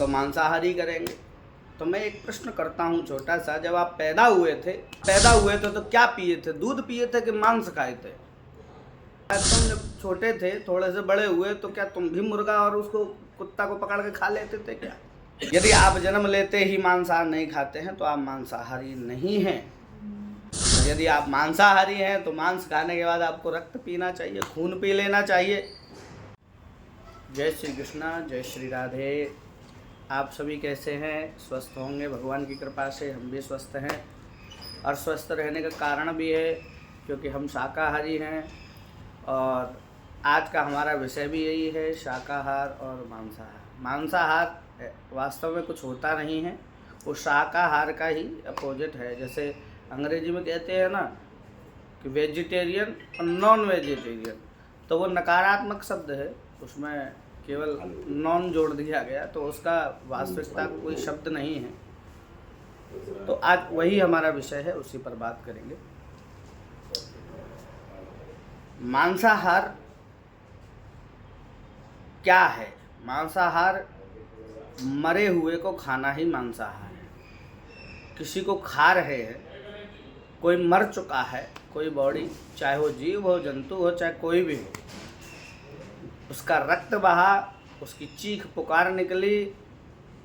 तो मांसाहारी करेंगे। तो मैं एक प्रश्न करता हूँ छोटा सा, जब आप पैदा हुए थे तो क्या पिए थे? दूध पिए थे कि मांस खाए थे? तुम जब छोटे थे, थोड़े से बड़े हुए, तो क्या तुम भी मुर्गा और उसको कुत्ता को पकड़ के खा लेते थे क्या? यदि आप जन्म लेते ही मांसाहार नहीं खाते हैं तो आप मांसाहारी नहीं हैं। यदि आप मांसाहारी हैं तो मांस खाने के बाद आपको रक्त पीना चाहिए, खून पी लेना चाहिए। जय श्री कृष्णा, जय श्री राधे। आप सभी कैसे हैं? स्वस्थ होंगे भगवान की कृपा से, हम भी स्वस्थ हैं। और स्वस्थ रहने का कारण भी है क्योंकि हम शाकाहारी हैं। और आज का हमारा विषय भी यही है, शाकाहार और मांसाहार। मांसाहार वास्तव में कुछ होता नहीं है, वो शाकाहार का ही अपोजिट है। जैसे अंग्रेजी में कहते हैं ना कि वेजिटेरियन और नॉन वेजिटेरियन, तो वो नकारात्मक शब्द है, उसमें केवल नॉन जोड़ दिया गया, तो उसका वास्तविकता कोई शब्द नहीं है। तो आज वही हमारा विषय है, उसी पर बात करेंगे। मांसाहार क्या है? मांसाहार मरे हुए को खाना ही मांसाहार है। किसी को खा रहे हैं, कोई मर चुका है, कोई बॉडी, चाहे वो जीव हो, जंतु हो, चाहे कोई भी हो, उसका रक्त बहा, उसकी चीख पुकार निकली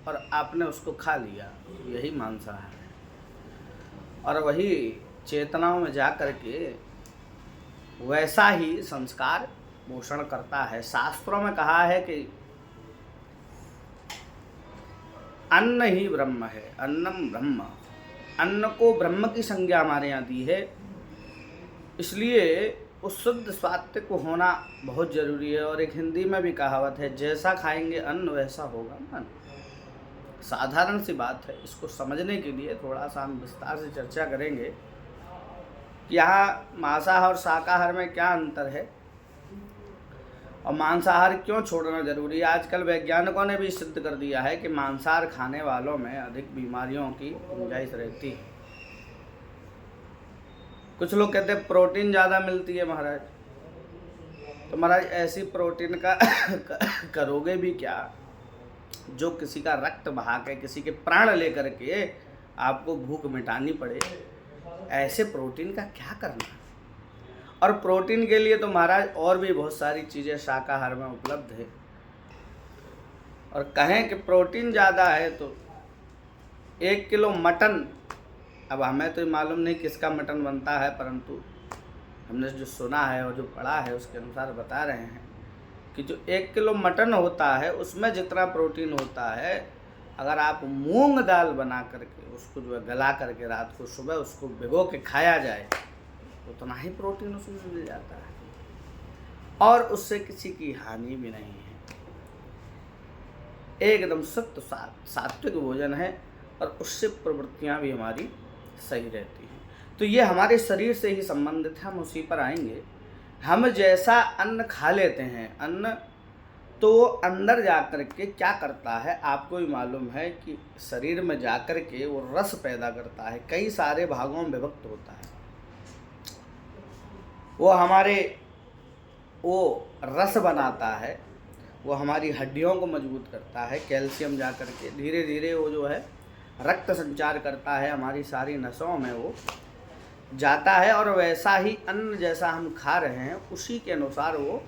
और आपने उसको खा लिया, यही मांसाहार है। और वही चेतनाओं में जा कर के वैसा ही संस्कार पोषण करता है। शास्त्रों में कहा है कि अन्न ही ब्रह्म है, अन्नम ब्रह्म। अन्न को ब्रह्म की संज्ञा हमारे यहाँ दी है, इसलिए उस शुद्ध सात्विक होना बहुत जरूरी है। और एक हिंदी में भी कहावत है, जैसा खाएंगे अन्न वैसा होगा मन। साधारण सी बात है, इसको समझने के लिए थोड़ा सा हम विस्तार से चर्चा करेंगे कि यहाँ मांसाहार और शाकाहार में क्या अंतर है और मांसाहार क्यों छोड़ना जरूरी है। आजकल वैज्ञानिकों ने भी सिद्ध कर दिया है कि मांसाहार खाने वालों में अधिक बीमारियों की गुंजाइश रहती है। कुछ लोग कहते हैं प्रोटीन ज़्यादा मिलती है महाराज। तो महाराज ऐसी प्रोटीन का करोगे भी क्या जो किसी का रक्त बहा के, किसी के प्राण लेकर के आपको भूख मिटानी पड़े? ऐसे प्रोटीन का क्या करना? और प्रोटीन के लिए तो महाराज और भी बहुत सारी चीज़ें शाकाहार में उपलब्ध है। और कहें कि प्रोटीन ज़्यादा है तो 1 किलो मटन, अब हमें तो मालूम नहीं किसका मटन बनता है, परंतु हमने जो सुना है और जो पढ़ा है उसके अनुसार बता रहे हैं कि जो 1 किलो मटन होता है उसमें जितना प्रोटीन होता है, अगर आप मूंग दाल बना करके उसको जो है गला करके रात को सुबह उसको भिगो के खाया जाए, उतना ही प्रोटीन उसमें मिल जाता है और उससे किसी की हानि भी नहीं है। एकदम सत्य सात्विक भोजन है और उससे प्रवृत्तियां भी हमारी सही रहती हैं। तो ये हमारे शरीर से ही संबंधित है, हम उसी पर आएंगे। हम जैसा अन्न खा लेते हैं, अन्न तो अंदर जाकर के क्या करता है आपको भी मालूम है कि शरीर में जाकर के वो रस पैदा करता है, कई सारे भागों में विभक्त होता है। वो हमारे वो रस बनाता है, वो हमारी हड्डियों को मजबूत करता है। कैल्शियम जा कर के धीरे धीरे वो जो है रक्त संचार करता है, हमारी सारी नसों में वो जाता है और वैसा ही अन्न जैसा हम खा रहे हैं उसी के अनुसार वो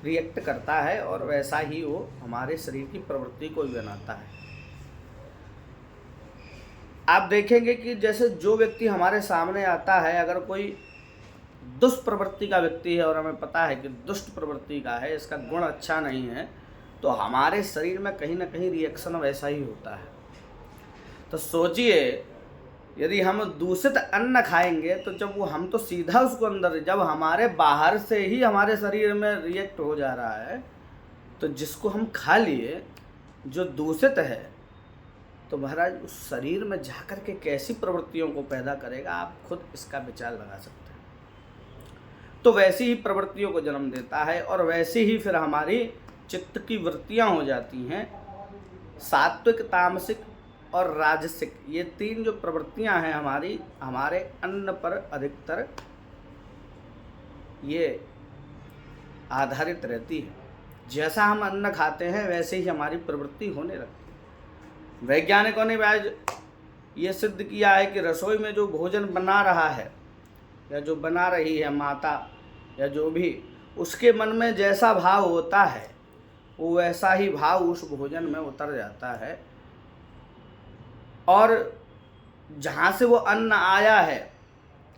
रिएक्ट करता है और वैसा ही वो हमारे शरीर की प्रवृत्ति को भी बनाता है। आप देखेंगे कि जैसे जो व्यक्ति हमारे सामने आता है, अगर कोई दुष्प्रवृत्ति का व्यक्ति है और हमें पता है कि दुष्ट प्रवृत्ति का है, इसका गुण अच्छा नहीं है, तो हमारे शरीर में कहीं ना कहीं रिएक्शन वैसा ही होता है। तो सोचिए, यदि हम दूषित अन्न खाएंगे तो जब वो हम तो सीधा उसको अंदर, जब हमारे बाहर से ही हमारे शरीर में रिएक्ट हो जा रहा है, तो जिसको हम खा लिए जो दूषित है, तो महाराज उस शरीर में जाकर के कैसी प्रवृत्तियों को पैदा करेगा, आप खुद इसका विचार लगा सकते हैं। तो वैसी ही प्रवृत्तियों को जन्म देता है और वैसे ही फिर हमारी चित्त की वृत्तियां हो जाती हैं, सात्विक, तामसिक और राजसिक। ये 3 जो प्रवृत्तियां हैं हमारे अन्न पर अधिकतर ये आधारित रहती है। जैसा हम अन्न खाते हैं वैसे ही हमारी प्रवृत्ति होने लगती है। वैज्ञानिकों ने आज ये सिद्ध किया है कि रसोई में जो भोजन बना रहा है या जो बना रही है माता या जो भी, उसके मन में जैसा भाव होता है वो वैसा ही भाव उस भोजन में उतर जाता है। और जहाँ से वो अन्न आया है,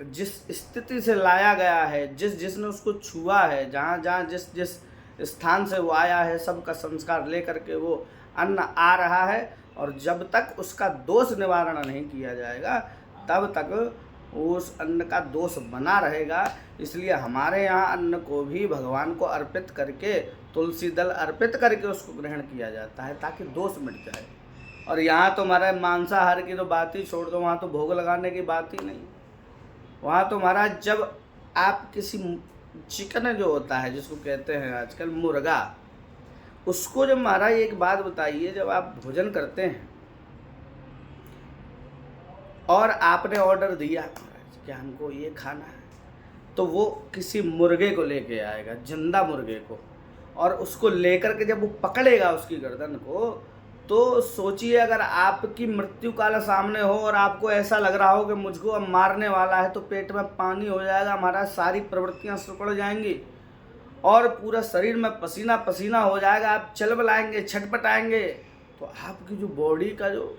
जिस स्थिति से लाया गया है, जिसने उसको छुआ है, जहाँ जिस स्थान से वो आया है, सबका संस्कार लेकर के वो अन्न आ रहा है। और जब तक उसका दोष निवारण नहीं किया जाएगा तब तक उस अन्न का दोष बना रहेगा। इसलिए हमारे यहाँ अन्न को भी भगवान को अर्पित करके, तुलसी दल अर्पित करके उसको ग्रहण किया जाता है ताकि दोष मिट जाए। और यहाँ तो महाराज मांसाहार की तो बात ही छोड़ दो, वहाँ तो भोग लगाने की बात ही नहीं। वहाँ तो महाराज जब आप किसी चिकन जो होता है, जिसको कहते हैं आजकल मुर्गा, उसको जब महाराज एक बात बताइए, जब आप भोजन करते हैं और आपने ऑर्डर दिया कि हमको ये खाना है, तो वो किसी मुर्गे को लेके आएगा, जिंदा मुर्गे को, और उसको लेकर के जब वो पकड़ेगा उसकी गर्दन को, तो सोचिए अगर आपकी मृत्यु काल सामने हो और आपको ऐसा लग रहा हो कि मुझको अब मारने वाला है, तो पेट में पानी हो जाएगा, हमारा सारी प्रवृत्तियां सिकुड़ जाएंगी और पूरा शरीर में पसीना पसीना हो जाएगा, आप चलबलाएंगे, छटपटाएंगे, तो आपकी जो बॉडी का जो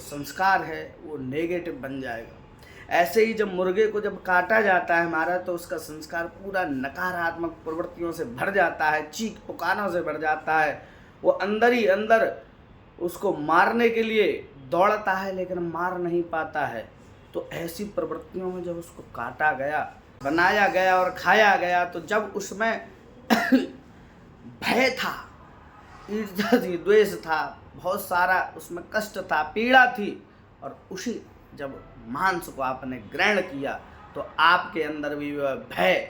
संस्कार है वो नेगेटिव बन जाएगा। ऐसे ही जब मुर्गे को जब काटा जाता है हमारा, तो उसका संस्कार पूरा नकारात्मक प्रवृत्तियों से भर जाता है, चीख पुकारों से भर जाता है। वो अंदर ही अंदर उसको मारने के लिए दौड़ता है लेकिन मार नहीं पाता है। तो ऐसी प्रवृत्तियों में जब उसको काटा गया, बनाया गया और खाया गया, तो जब उसमें भय था, ईर्ष्या थी, द्वेष था, बहुत सारा उसमें कष्ट था, पीड़ा थी, और उसी जब मांस को आपने ग्रहण किया तो आपके अंदर भी वह भय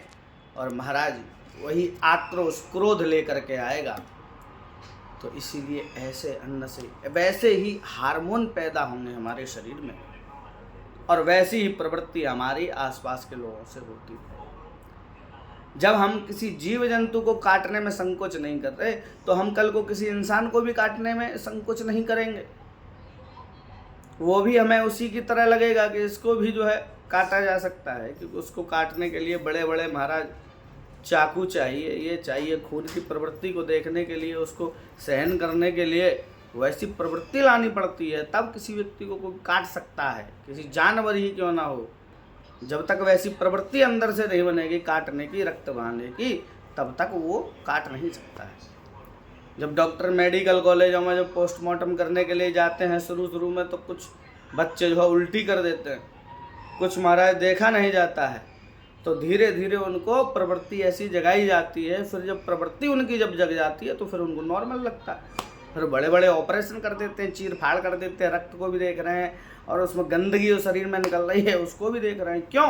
और महाराज वही आक्रोश, क्रोध लेकर के आएगा। तो इसीलिए ऐसे अन्न से वैसे ही हार्मोन पैदा होंगे हमारे शरीर में, और वैसी ही प्रवृत्ति हमारी आसपास के लोगों से होती है। जब हम किसी जीव जंतु को काटने में संकोच नहीं कर रहे, तो हम कल को किसी इंसान को भी काटने में संकोच नहीं करेंगे। वो भी हमें उसी की तरह लगेगा कि इसको भी जो है काटा जा सकता है, क्योंकि उसको काटने के लिए बड़े बड़े महाराज चाकू चाहिए, ये चाहिए, खून की प्रवृत्ति को देखने के लिए, उसको सहन करने के लिए वैसी प्रवृत्ति लानी पड़ती है, तब किसी व्यक्ति को कोई काट सकता है, किसी जानवर ही क्यों ना हो। जब तक वैसी प्रवृत्ति अंदर से नहीं बनेगी काटने की, रक्त बहाने की, तब तक वो काट नहीं सकता है। जब डॉक्टर मेडिकल कॉलेजों में जब पोस्टमार्टम करने के लिए जाते हैं, शुरू में तो कुछ बच्चे जो है उल्टी कर देते हैं, कुछ महाराज देखा नहीं जाता है, तो धीरे धीरे उनको प्रवृत्ति ऐसी जगाई जाती है। फिर जब प्रवृत्ति उनकी जब जग जाती है तो फिर उनको नॉर्मल लगता है। फिर बड़े बड़े ऑपरेशन कर देते हैं, चीर फाड़ कर देते हैं, रक्त को भी देख रहे हैं और उसमें गंदगी जो शरीर में निकल रही है उसको भी देख रहे हैं। क्यों?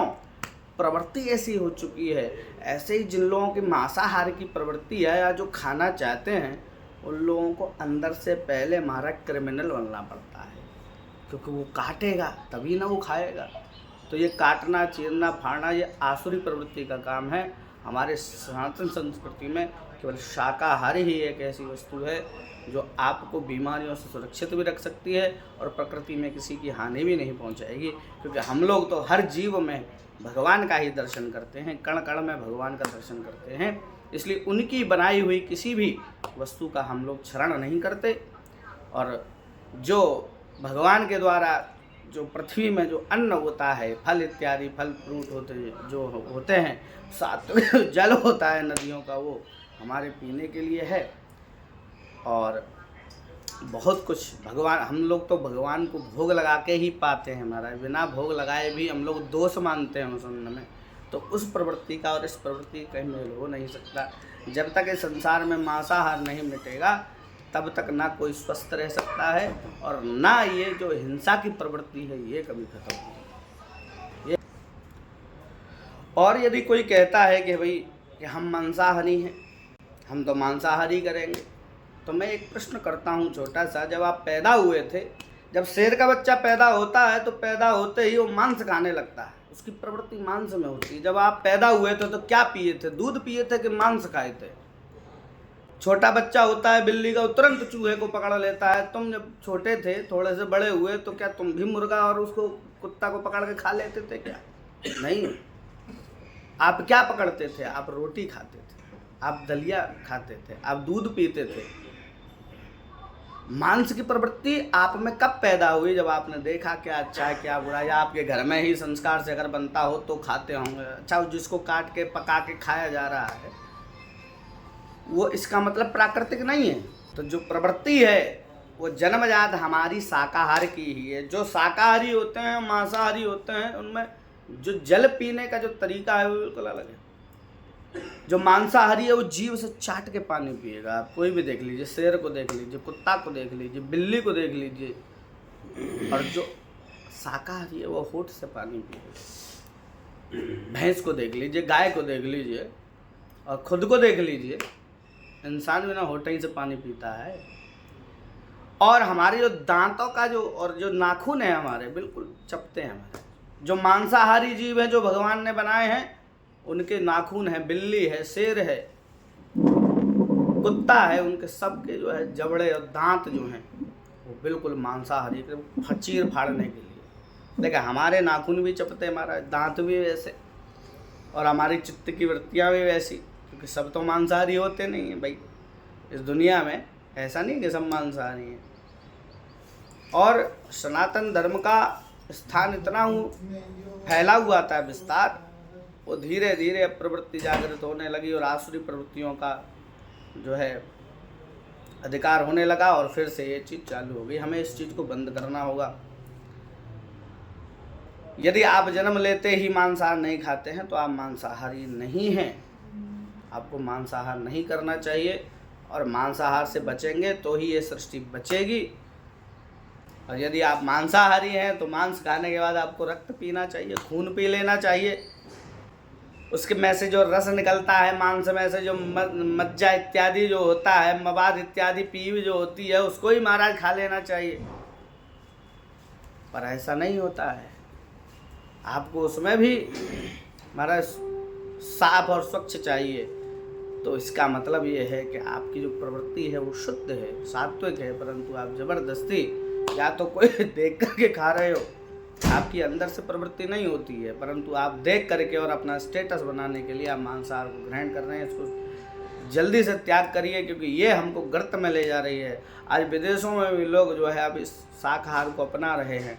प्रवृत्ति ऐसी हो चुकी है। ऐसे ही जिन लोगों की मांसाहार की प्रवृत्ति है या जो खाना चाहते हैं, उन लोगों को अंदर से पहले हमारा क्रिमिनल बनना पड़ता है, क्योंकि वो काटेगा तभी ना वो खाएगा। तो ये काटना, चीरना, फाड़ना ये आसुरी प्रवृत्ति का काम है। हमारे सनातन संस्कृति में केवल शाकाहारी ही एक ऐसी वस्तु है जो आपको बीमारियों से सुरक्षित भी रख सकती है और प्रकृति में किसी की हानि भी नहीं पहुंचाएगी, क्योंकि हम लोग तो हर जीव में भगवान का ही दर्शन करते हैं, कण कण में भगवान का दर्शन करते हैं। इसलिए उनकी बनाई हुई किसी भी वस्तु का हम लोग क्षरण नहीं करते। और जो भगवान के द्वारा जो पृथ्वी में जो अन्न होता है, फल इत्यादि, फल फ्रूट होते हैं, सात्विक जल होता है नदियों का, वो हमारे पीने के लिए है। और बहुत कुछ भगवान, हम लोग तो भगवान को भोग लगा के ही पाते हैं महाराज, बिना भोग लगाए भी हम लोग दोष मानते हैं उस अन्न में। तो उस प्रवृत्ति का और इस प्रवृत्ति का कहीं मेल हो नहीं सकता। जब तक इस संसार में मांसाहार नहीं मिटेगा तब तक ना कोई स्वस्थ रह सकता है और ना ये जो हिंसा की प्रवृत्ति है ये कभी खत्म होगी। और यदि कोई कहता है कि भाई कि हम मांसाहारी हैं, हम तो मांसाहारी करेंगे, तो मैं एक प्रश्न करता हूँ छोटा सा। जब आप पैदा हुए थे, जब शेर का बच्चा पैदा होता है तो पैदा होते ही वो मांस खाने लगता है, उसकी प्रवृत्ति मांस में होती है। जब आप पैदा हुए थे तो क्या पिए थे? दूध पिए थे कि मांस खाए थे? छोटा बच्चा होता है बिल्ली का, वो तुरंत चूहे को पकड़ लेता है। तुम जब छोटे थे, थोड़े से बड़े हुए, तो क्या तुम भी मुर्गा और उसको कुत्ता को पकड़ के खा लेते थे क्या? नहीं। आप क्या पकड़ते थे? आप रोटी खाते थे, आप दलिया खाते थे, आप दूध पीते थे। मांस की प्रवृत्ति आप में कब पैदा हुई? जब आपने देखा क्या अच्छा है क्या बुरा, या आपके घर में ही संस्कार से अगर बनता हो तो खाते होंगे। अच्छा, जिसको काट के पका के खाया जा रहा है वो इसका मतलब प्राकृतिक नहीं है। तो जो प्रवृत्ति है वो जन्मजात हमारी शाकाहार की ही है। जो शाकाहारी होते हैं, मांसाहारी होते हैं, उनमें जो जल पीने का जो तरीका है वो बिल्कुल अलग है। जो मांसाहारी है वो जीभ से चाट के पानी पिएगा। आप कोई भी देख लीजिए, शेर को देख लीजिए, कुत्ता को देख लीजिए, बिल्ली को देख लीजिए। और जो शाकाहारी है वो होठ से पानी पिएगा। भैंस को देख लीजिए, गाय को देख लीजिए, और खुद को देख लीजिए, इंसान बिना होठ ही से पानी पीता है। और हमारे जो दांतों का जो नाखून है हमारे, बिल्कुल चपटे हैं हमारे। जो मांसाहारी जीव है जो भगवान ने बनाए हैं, उनके नाखून है, बिल्ली है, शेर है, कुत्ता है, उनके सबके जो है जबड़े और दांत जो हैं वो बिल्कुल मांसाहारी के चीर फाड़ने के लिए। देखा, हमारे नाखून भी चपटे, हमारा दांत भी वैसे, और हमारी चित्त की वृत्तियाँ भी वैसी, क्योंकि सब तो मांसाहारी होते नहीं हैं भाई। इस दुनिया में ऐसा नहीं कि सब मांसाहारी हैं। और सनातन धर्म का स्थान इतना फैला हुआ था, विस्तार, वो धीरे धीरे प्रवृत्ति जागृत होने लगी और आसुरी प्रवृत्तियों का जो है अधिकार होने लगा, और फिर से ये चीज़ चालू हो गई। हमें इस चीज़ को बंद करना होगा। यदि आप जन्म लेते ही मांसाहार नहीं खाते हैं तो आप मांसाहारी नहीं हैं। आपको मांसाहार नहीं करना चाहिए, और मांसाहार से बचेंगे तो ही ये सृष्टि बचेगी। और यदि आप मांसाहारी हैं तो मांस खाने के बाद आपको रक्त पीना चाहिए, खून पी लेना चाहिए। उसके में से जो रस निकलता है, मांस में से जो मज्जा इत्यादि जो होता है, मवाद इत्यादि पीव जो होती है, उसको ही महाराज खा लेना चाहिए। पर ऐसा नहीं होता है। आपको उसमें भी महाराज साफ और स्वच्छ चाहिए। तो इसका मतलब ये है कि आपकी जो प्रवृत्ति है वो शुद्ध है, सात्विक है, परंतु आप जबरदस्ती या तो कोई देख करके खा रहे हो, आपकी अंदर से प्रवृत्ति नहीं होती है, परंतु आप देख करके और अपना स्टेटस बनाने के लिए आप मांसाहार को ग्रहण कर रहे हैं। इसको जल्दी से त्याग करिए, क्योंकि ये हमको गर्त में ले जा रही है। आज विदेशों में भी लोग जो है अब इस शाकाहार को अपना रहे हैं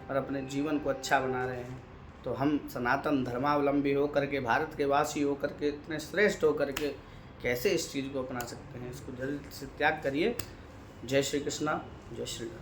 और अपने जीवन को अच्छा बना रहे हैं। तो हम सनातन धर्मावलंबी हो करके, भारत के वासी हो करके, इतने श्रेष्ठ हो करके कैसे इस चीज़ को अपना सकते हैं? इसको जल्दी से त्याग करिए। जय श्री कृष्णा, जय श्री राधे।